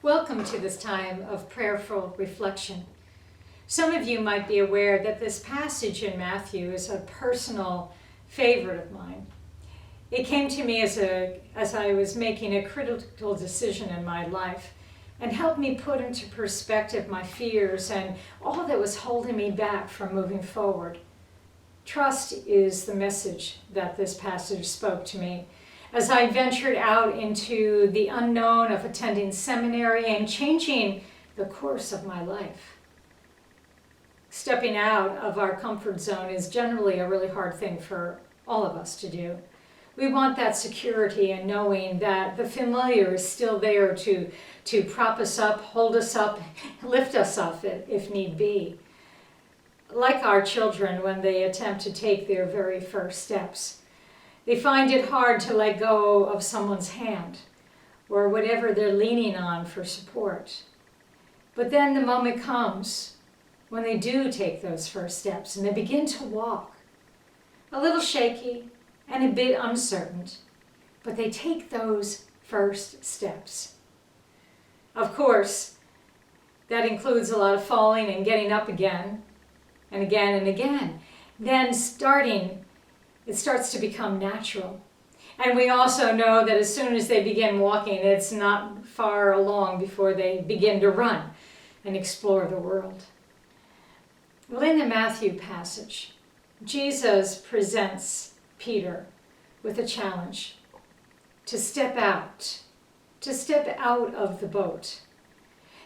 Welcome to this time of prayerful reflection. Some of you might be aware that this passage in Matthew is a personal favorite of mine. It came to me as I was making a critical decision in my life and helped me put into perspective my fears and all that was holding me back from moving forward. Trust is the message that this passage spoke to me as I ventured out into the unknown of attending seminary and changing the course of my life. Stepping out of our comfort zone is generally a really hard thing for all of us to do. We want that security and knowing that the familiar is still there to prop us up, hold us up, lift us up if need be. Like our children when they attempt to take their very first steps. They find it hard to let go of someone's hand or whatever they're leaning on for support. But then the moment comes when they do take those first steps and they begin to walk. A little shaky and a bit uncertain, but they take those first steps. Of course, that includes a lot of falling and getting up again and again and again. Then it starts to become natural. And we also know that as soon as they begin walking, it's not far along before they begin to run and explore the world. Well, in the Matthew passage, Jesus presents Peter with a challenge to step out of the boat.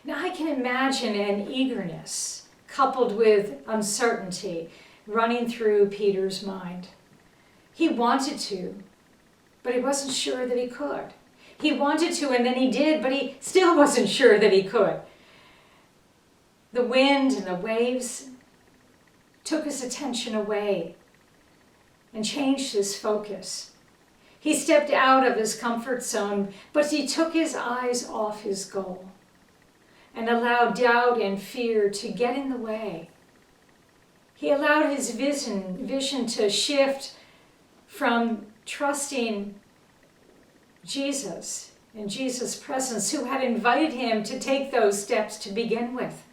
Now I can imagine an eagerness coupled with uncertainty running through Peter's mind. He wanted to, but he wasn't sure that he could. He wanted to, and then he did, but he still wasn't sure that he could. The wind and the waves took his attention away and changed his focus. He stepped out of his comfort zone, but he took his eyes off his goal and allowed doubt and fear to get in the way. He allowed his vision to shift from trusting Jesus and Jesus' presence, who had invited him to take those steps to begin with.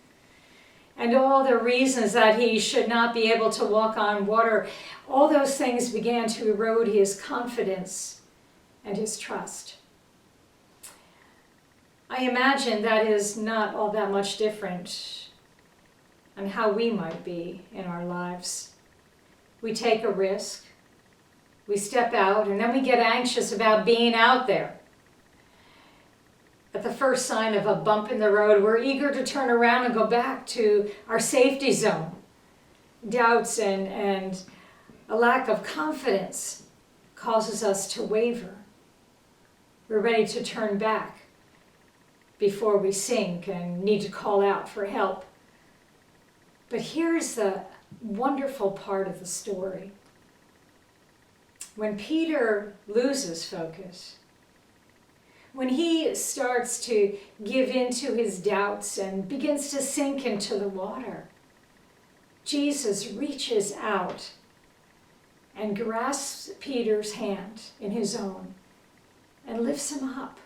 And all the reasons that he should not be able to walk on water, all those things began to erode his confidence and his trust. I imagine that is not all that much different on how we might be in our lives. We take a risk. We step out, and then we get anxious about being out there. At the first sign of a bump in the road, we're eager to turn around and go back to our safety zone. Doubts and a lack of confidence causes us to waver. We're ready to turn back before we sink and need to call out for help. But here's the wonderful part of the story. When Peter loses focus, when he starts to give in to his doubts and begins to sink into the water, Jesus reaches out and grasps Peter's hand in his own and lifts him up.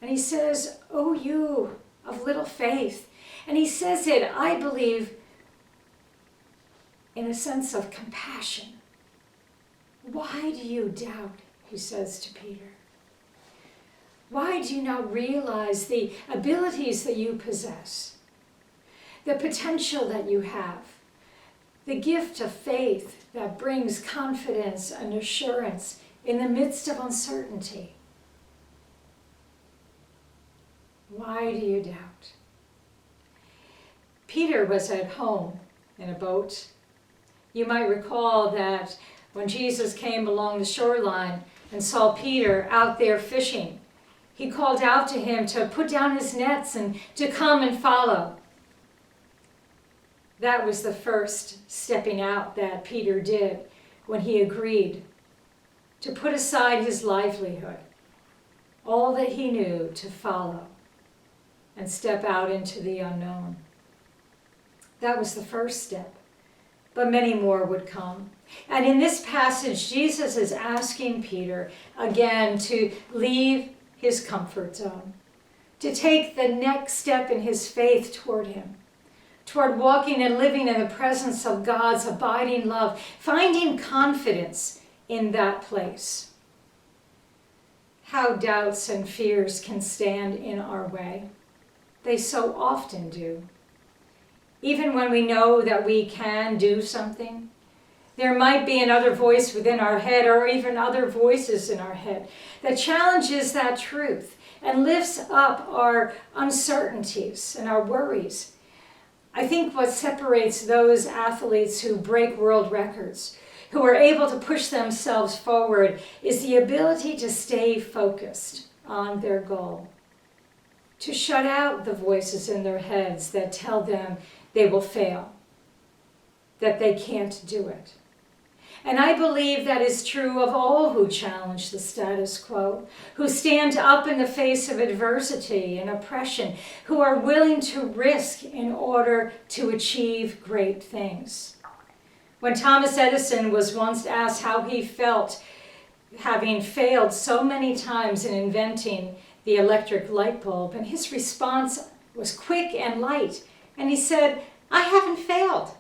And he says, "Oh, you of little faith." And he says it, I believe, in a sense of compassion. "Why do you doubt?" he says to Peter. "Why do you not realize the abilities that you possess, the potential that you have, the gift of faith that brings confidence and assurance in the midst of uncertainty? Why do you doubt?" Peter was at home in a boat. You might recall that when Jesus came along the shoreline and saw Peter out there fishing, he called out to him to put down his nets and to come and follow. That was the first stepping out that Peter did when he agreed to put aside his livelihood, all that he knew, to follow and step out into the unknown. That was the first step, but many more would come. And in this passage, Jesus is asking Peter again to leave his comfort zone, to take the next step in his faith toward him, toward walking and living in the presence of God's abiding love, finding confidence in that place. How doubts and fears can stand in our way. They so often do. Even when we know that we can do something, there might be another voice within our head, or even other voices in our head, that challenges that truth and lifts up our uncertainties and our worries. I think what separates those athletes who break world records, who are able to push themselves forward, is the ability to stay focused on their goal, to shut out the voices in their heads that tell them they will fail, that they can't do it. And I believe that is true of all who challenge the status quo, who stand up in the face of adversity and oppression, who are willing to risk in order to achieve great things. When Thomas Edison was once asked how he felt having failed so many times in inventing the electric light bulb, and his response was quick and light, and he said, "I haven't failed.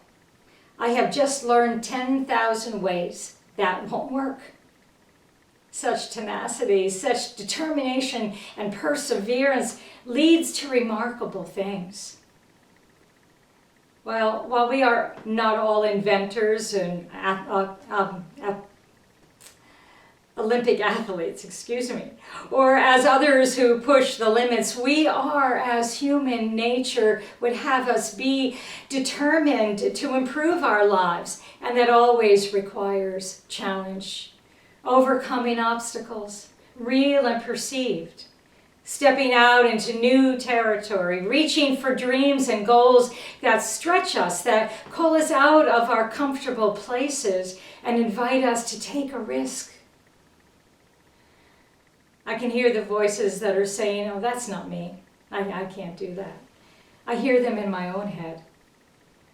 I have just learned 10,000 ways that won't work." Such tenacity, such determination and perseverance leads to remarkable things. Well, while we are not all inventors and Olympic athletes, or as others who push the limits, we are, as human nature would have us be, determined to improve our lives, and that always requires challenge, overcoming obstacles, real and perceived, stepping out into new territory, reaching for dreams and goals that stretch us, that call us out of our comfortable places and invite us to take a risk. I can hear the voices that are saying, "Oh, that's not me. I can't do that." I hear them in my own head.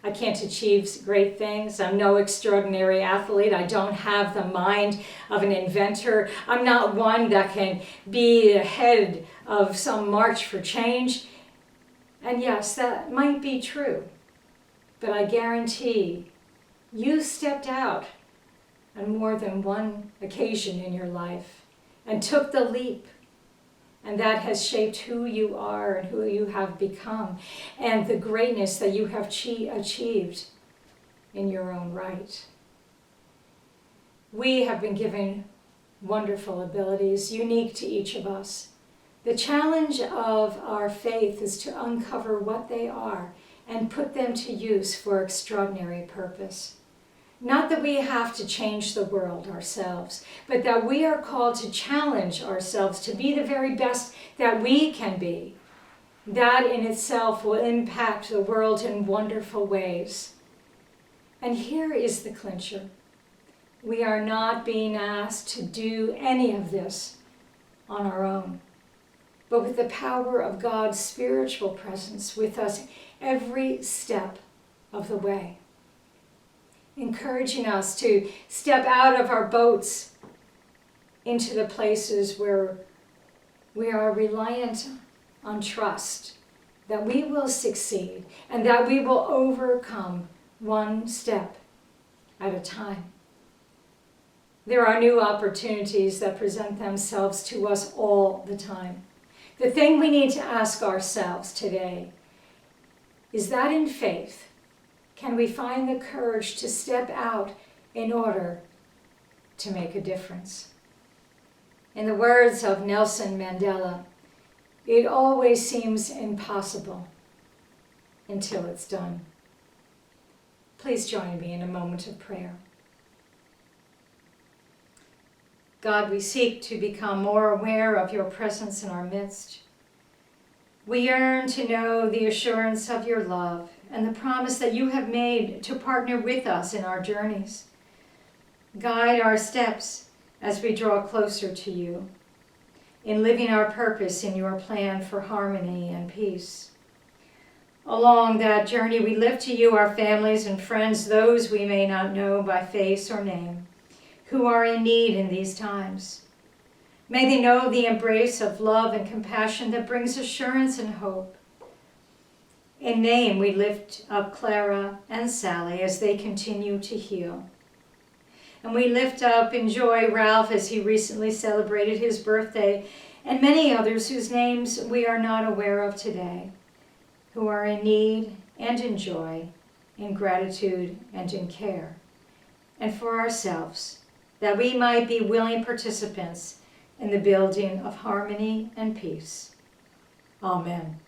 I can't achieve great things. I'm no extraordinary athlete. I don't have the mind of an inventor. I'm not one that can be the head of some march for change. And yes, that might be true. But I guarantee you stepped out on more than one occasion in your life and took the leap. And that has shaped who you are and who you have become, and the greatness that you have achieved in your own right. We have been given wonderful abilities, unique to each of us. The challenge of our faith is to uncover what they are and put them to use for extraordinary purpose. Not that we have to change the world ourselves, but that we are called to challenge ourselves to be the very best that we can be. That in itself will impact the world in wonderful ways. And here is the clincher. We are not being asked to do any of this on our own, but with the power of God's spiritual presence with us every step of the way, encouraging us to step out of our boats into the places where we are reliant on trust that we will succeed and that we will overcome one step at a time. There are new opportunities that present themselves to us all the time. The thing we need to ask ourselves today is that in faith, can we find the courage to step out in order to make a difference? In the words of Nelson Mandela, it always seems impossible until it's done. Please join me in a moment of prayer. God, we seek to become more aware of your presence in our midst. We yearn to know the assurance of your love and the promise that you have made to partner with us in our journeys. Guide our steps as we draw closer to you, in living our purpose in your plan for harmony and peace. Along that journey, we lift to you our families and friends, those we may not know by face or name, who are in need in these times. May they know the embrace of love and compassion that brings assurance and hope. In name, we lift up Clara and Sally as they continue to heal. And we lift up in joy Ralph as he recently celebrated his birthday, and many others whose names we are not aware of today, who are in need and in joy, in gratitude and in care. And for ourselves, that we might be willing participants in the building of harmony and peace. Amen.